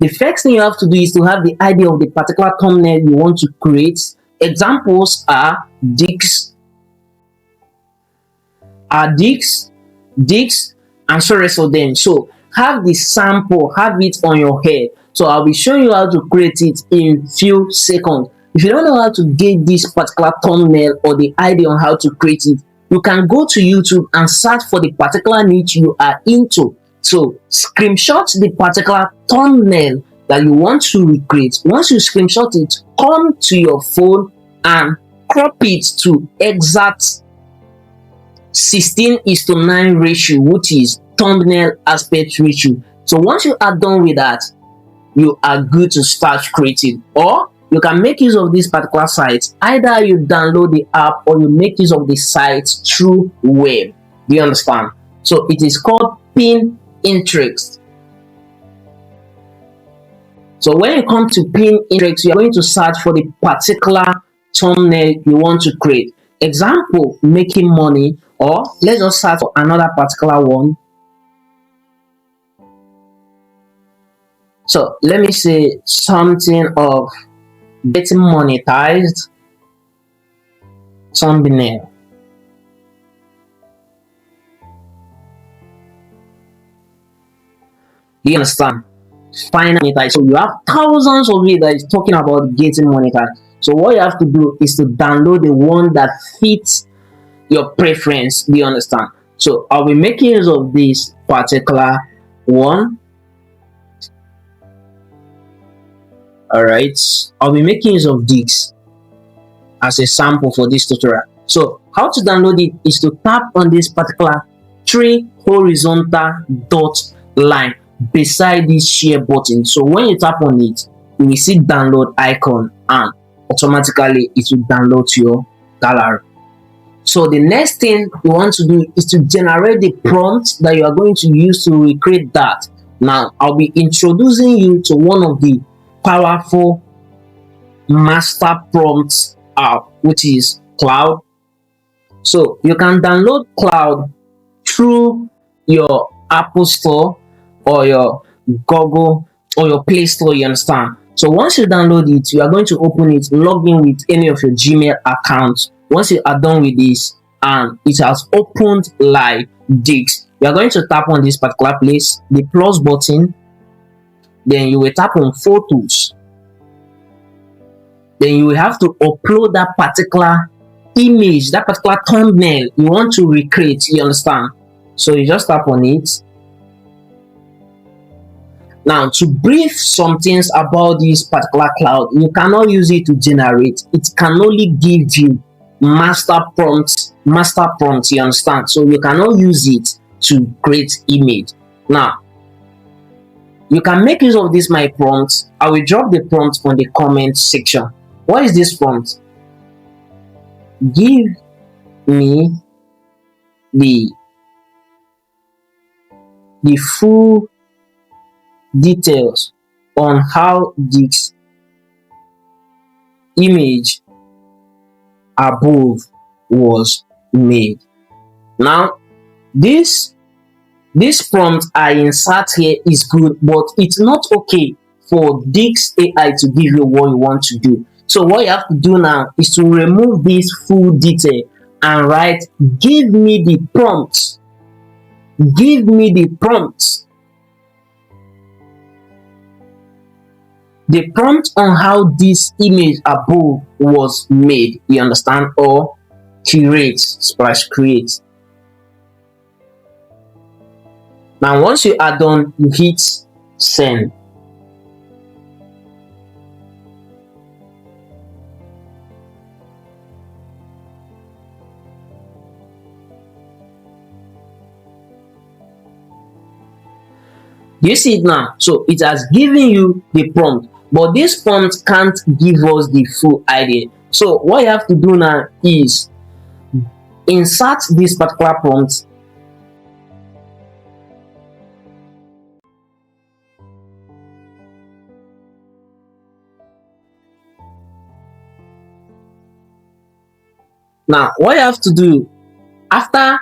The first thing you have to do is to have the idea of the particular thumbnail you want to create. Examples are digs, and so rest of them. So have the sample, have it on your head. So I'll be showing you how to create it in few seconds. If you don't know how to get this particular thumbnail or the idea on how to create it, you can go to YouTube and search for the particular niche you are into. So screenshot the particular thumbnail that you want to recreate. Once you screenshot it, come to your phone and crop it to exact 16:9 ratio, which is thumbnail aspect ratio. So once you are done with that, you are good to start creating. Or you can make use of this particular site. Either you download the app or you make use of the site through web. Do you understand? So it is called Pinterest. So when you come to Pinterest, you are going to search for the particular thumbnail you want to create. Example, making money, or let's just search for another particular one. So let me say something of getting monetized thumbnail. You understand? Final monetized. So you have thousands of it that is talking about getting monetized. So what you have to do is to download the one that fits your preference. Do you understand? So I'll be making use of this particular one. Alright, I'll be making use of this as a sample for this tutorial. So how to download it is to tap on this particular 3 horizontal dot line beside this share button. So when you tap on it, you will see download icon and automatically it will download to your gallery. So the next thing you want to do is to generate the prompt that you are going to use to recreate that. Now I'll be introducing you to one of the powerful master prompts app, which is Claude. So you can download Claude through your Apple Store or your Google or your Play Store. You understand? So once you download it, you are going to open it, log in with any of your Gmail accounts. Once you are done with this and it has opened like this, you are going to tap on this particular place, the plus button. Then you will tap on photos. Then you will have to upload that particular image, that particular thumbnail you want to recreate. You understand? So you just tap on it. Now, to brief some things about this particular Claude, you cannot use it to generate. It can only give you master prompts. You understand? So you cannot use it to create image. Now, you can make use of this my prompt. I will drop the prompt on the comment section. What is this prompt? Give me the full details on how this image above was made. Now, this prompt I insert here is good, but it's not okay for this AI to give you what you want to do. So what you have to do now is to remove this full detail and write, give me the prompt. Give me the prompt. The prompt on how this image above was made. You understand? Or create. Now once you are done, you hit send. Do you see it now? So it has given you the prompt, but this prompt can't give us the full idea. So what you have to do now is insert this particular prompt. Now what you have to do, after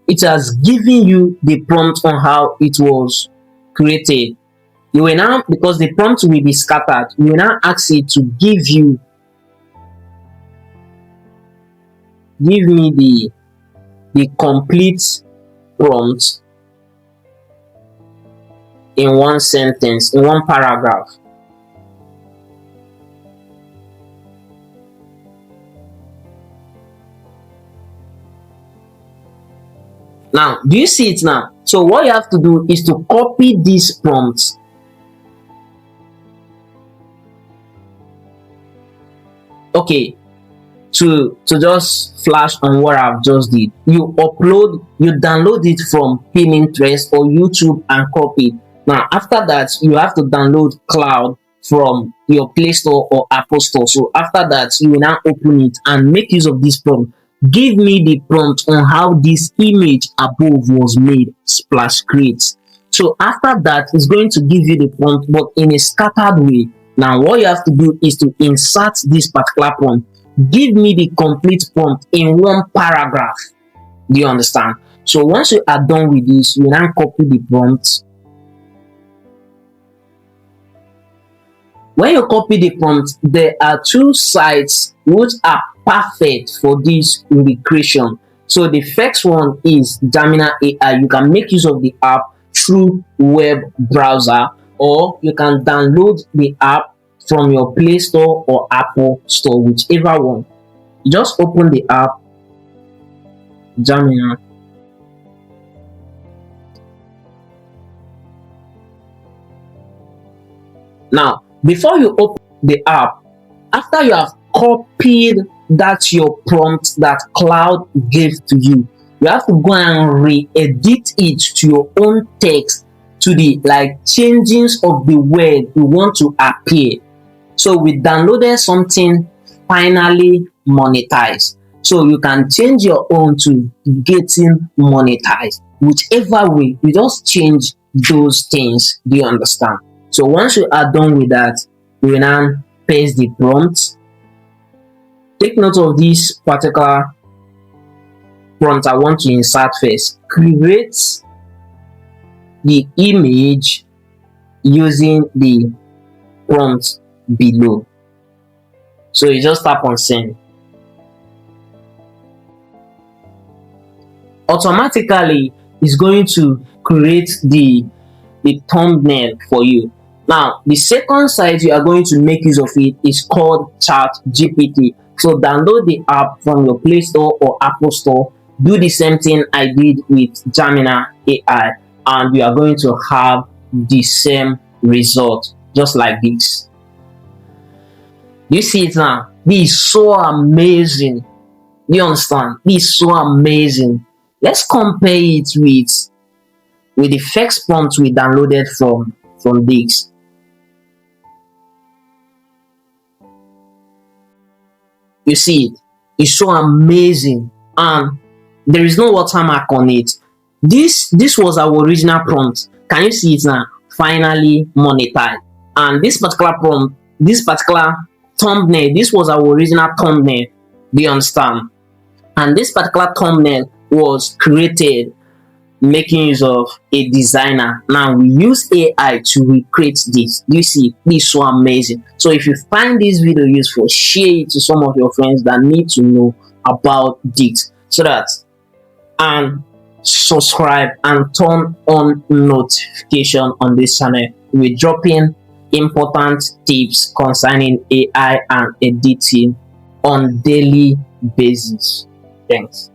it has given you the prompt on how it was created, You will now, because the prompt will be scattered, you will now ask it to give me the complete prompt in one sentence, in one paragraph. Now, do you see it now? So what you have to do is to copy these prompts. Okay, to just flash on what I've just did. You download it from Pinterest or YouTube and copy it. Now, after that, you have to download Claude from your Play Store or Apple Store. So after that, you will now open it and make use of this prompt. Give me the prompt on how this image above was made, splash create. So after that, it's going to give you the prompt, but in a scattered way. Now, what you have to do is to insert this particular prompt. Give me the complete prompt in one paragraph. Do you understand? So once you are done with this, you now copy the prompt. When you copy the prompt, there are two sites which are perfect for this recreation. So the first one is Gemini AI. You can make use of the app through web browser, or you can download the app from your Play Store or Apple Store, whichever one. You just open the app, Gemini. Now, before you open the app, after you have copied that your prompt that Claude gave to you, you have to go and re-edit it to your own text, to the changings of the word you want to appear. So we downloaded something finally monetized. So you can change your own to getting monetized. Whichever way, you just change those things. Do you understand? So once you are done with that, you will now paste the prompt. Take note of this particular prompt I want to insert first. Create the image using the prompt below. So you just tap on send. Automatically, it's going to create the thumbnail for you. Now, the second site you are going to make use of it is called ChatGPT. So download the app from your Play Store or Apple Store. Do the same thing I did with Gemini AI, and we are going to have the same result, just like this. You see it now? This is so amazing. You understand? This is so amazing. Let's compare it with the first prompt we downloaded from this. You see it? It's so amazing, and there is no watermark on it. This was our original prompt. Can you see it now? Finally monetized. And this particular prompt, this particular thumbnail, this was our original thumbnail. Do you understand? And this particular thumbnail was created making use of a designer. Now we use AI to recreate this. Do you see? This is so amazing. So if you find this video useful, share it to some of your friends that need to know about this, so that, and subscribe and turn on notification on this channel. We're dropping important tips concerning AI and editing on daily basis. Thanks.